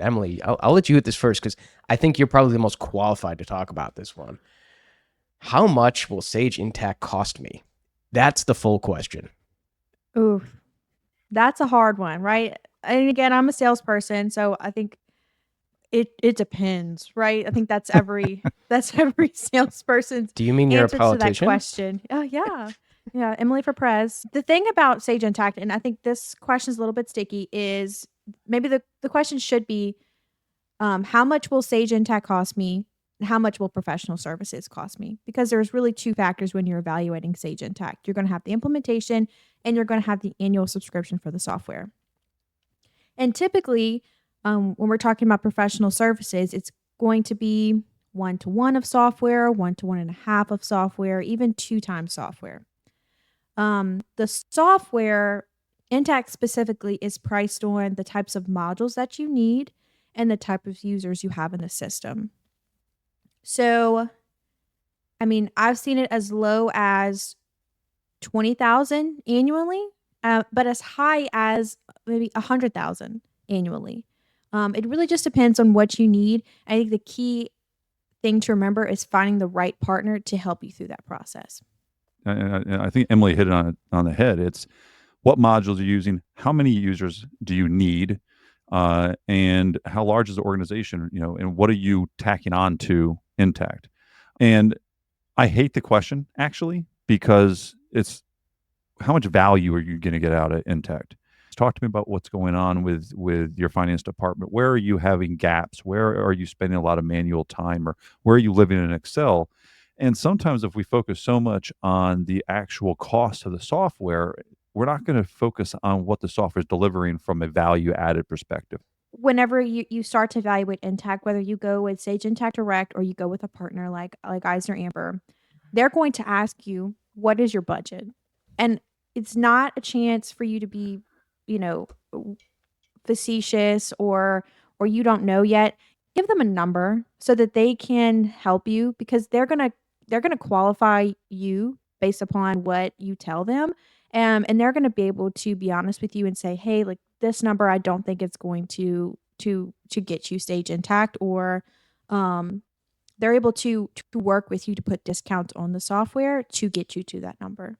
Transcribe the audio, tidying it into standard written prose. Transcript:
Emily, I'll let you hit this first because I think you're probably the most qualified to talk about this one. How much will Sage Intacct cost me? That's the full question. Ooh, that's a hard one, right? And again, I'm a salesperson, so I think it depends, right? I think that's every salesperson's Do you mean you're a answer to that politician? question. Oh yeah. Yeah, Emily for Prez. The thing about Sage Intact, and I think this question is a little bit sticky, is maybe the question should be how much will Sage Intact cost me? And how much will professional services cost me? Because there's really two factors when you're evaluating Sage Intact. You're going to have the implementation and you're going to have the annual subscription for the software. And typically, when we're talking about professional services, it's going to be 1-to-1 of software, 1-to-1.5 of software, even 2 times software. The software, Intact specifically, is priced on the types of modules that you need and the type of users you have in the system. So, I mean, I've seen it as low as 20,000 annually, but as high as maybe 100,000 annually. It really just depends on what you need. I think the key thing to remember is finding the right partner to help you through that process. And I think Emily hit it on the head. It's what modules you're using, how many users do you need, and how large is the organization, and what are you tacking on to Intacct? And I hate the question actually because it's how much value are you going to get out of Intacct? Talk to me about what's going on with your finance department. Where are you having gaps? Where are you spending a lot of manual time, or where are you living in Excel? And sometimes if we focus so much on the actual cost of the software, we're not going to focus on what the software is delivering from a value added perspective. Whenever you start to evaluate Intact, whether you go with Sage Intact Direct or you go with a partner like Eisner Amber, they're going to ask you, what is your budget? And it's not a chance for you to be, you know, facetious or you don't know yet. Give them a number so that they can help you because they're gonna qualify you based upon what you tell them. And they're gonna be able to be honest with you and say, hey, like this number, I don't think it's going to get you Stage Intact, or um they're able to work with you to put discounts on the software to get you to that number.